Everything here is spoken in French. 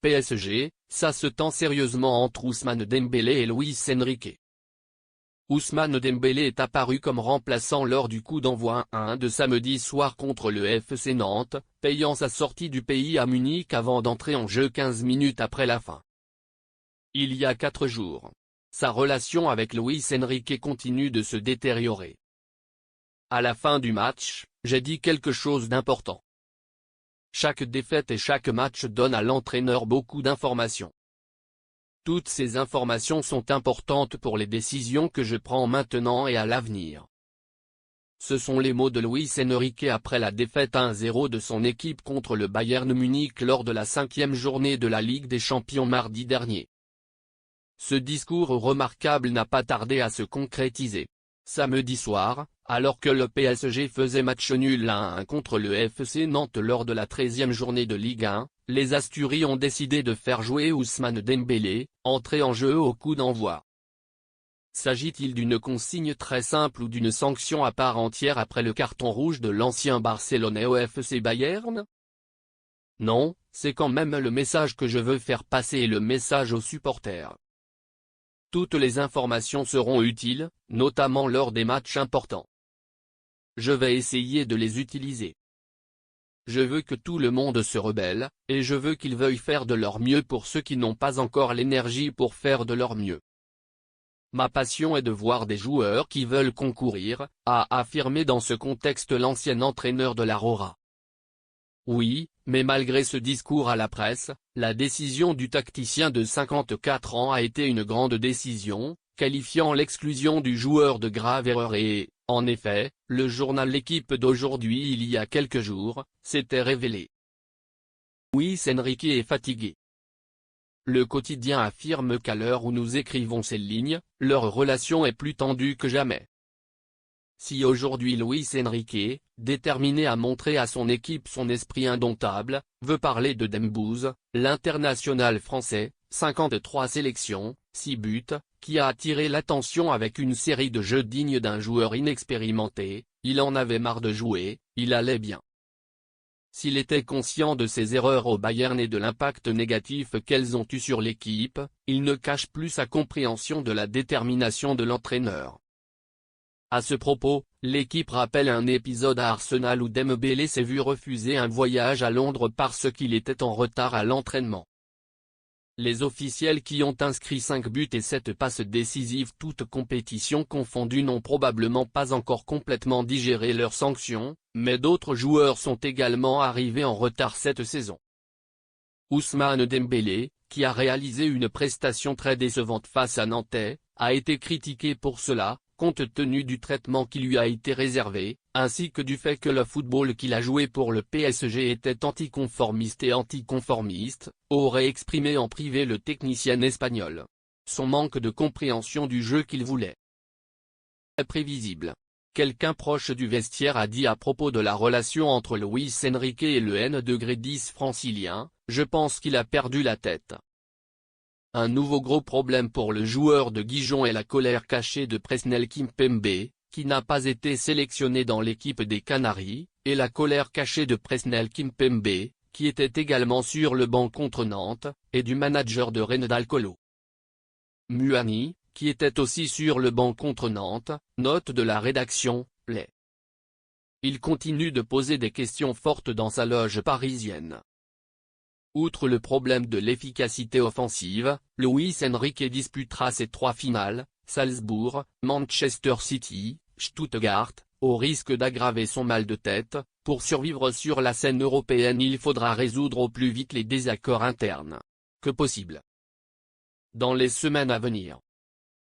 PSG, ça se tend sérieusement entre Ousmane Dembélé et Luis Enrique. Ousmane Dembélé est apparu comme remplaçant lors du coup d'envoi 1 de samedi soir contre le FC Nantes, payant sa sortie du pays à Munich avant d'entrer en jeu 15 minutes après la fin. Il y a 4 jours, sa relation avec Luis Enrique continue de se détériorer. À la fin du match, j'ai dit quelque chose d'important. Chaque défaite et chaque match donne à l'entraîneur beaucoup d'informations. Toutes ces informations sont importantes pour les décisions que je prends maintenant et à l'avenir. Ce sont les mots de Luis Enrique après la défaite 1-0 de son équipe contre le Bayern Munich lors de la 5e journée de la Ligue des Champions mardi dernier. Ce discours remarquable n'a pas tardé à se concrétiser. Samedi soir, alors que le PSG faisait match nul 1-1 contre le FC Nantes lors de la 13e journée de Ligue 1, les Asturies ont décidé de faire jouer Ousmane Dembélé, entré en jeu au coup d'envoi. S'agit-il d'une consigne très simple ou d'une sanction à part entière après le carton rouge de l'ancien Barcelonais au FC Bayern? Non, c'est quand même le message que je veux faire passer et le message aux supporters. Toutes les informations seront utiles, notamment lors des matchs importants. Je vais essayer de les utiliser. Je veux que tout le monde se rebelle, et je veux qu'ils veuillent faire de leur mieux pour ceux qui n'ont pas encore l'énergie pour faire de leur mieux. Ma passion est de voir des joueurs qui veulent concourir, a affirmé dans ce contexte l'ancien entraîneur de la Rora. Oui, mais malgré ce discours à la presse, la décision du tacticien de 54 ans a été une grande décision, qualifiant l'exclusion du joueur de grave erreur et, en effet, le journal L'Équipe d'aujourd'hui il y a quelques jours, s'était révélé. Luis Enrique est fatigué. Le quotidien affirme qu'à l'heure où nous écrivons ces lignes, leur relation est plus tendue que jamais. Si aujourd'hui Luis Enrique, déterminé à montrer à son équipe son esprit indomptable, veut parler de Dembouz, l'international français, 53 sélections, 6 buts, qui a attiré l'attention avec une série de jeux dignes d'un joueur inexpérimenté, il en avait marre de jouer, il allait bien. S'il était conscient de ses erreurs au Bayern et de l'impact négatif qu'elles ont eu sur l'équipe, il ne cache plus sa compréhension de la détermination de l'entraîneur. À ce propos, l'équipe rappelle un épisode à Arsenal où Dembélé s'est vu refuser un voyage à Londres parce qu'il était en retard à l'entraînement. Les officiels qui ont inscrit 5 buts et 7 passes décisives toutes compétitions confondues n'ont probablement pas encore complètement digéré leurs sanctions, mais d'autres joueurs sont également arrivés en retard cette saison. Ousmane Dembélé, qui a réalisé une prestation très décevante face à Nantais, a été critiqué pour cela, compte tenu du traitement qui lui a été réservé, ainsi que du fait que le football qu'il a joué pour le PSG était anticonformiste et anticonformiste, aurait exprimé en privé le technicien espagnol. Son manque de compréhension du jeu qu'il voulait. Est prévisible. Quelqu'un proche du vestiaire a dit à propos de la relation entre Luis Enrique et le N°10 francilien, « Je pense qu'il a perdu la tête ». Un nouveau gros problème pour le joueur de Dijon est la colère cachée de Presnel Kimpembe, qui n'a pas été sélectionné dans l'équipe des Canaries, et la colère cachée de Presnel Kimpembe, qui était également sur le banc contre Nantes, et du manager de Renedal Kolo Muani, qui était aussi sur le banc contre Nantes, note de la rédaction, les. Il continue de poser des questions fortes dans sa loge parisienne. Outre le problème de l'efficacité offensive, Luis Enrique disputera ses 3 finales, Salzbourg, Manchester City, Stuttgart, au risque d'aggraver son mal de tête. Pour survivre sur la scène européenne il faudra résoudre au plus vite les désaccords internes. Que possible. Dans les semaines à venir.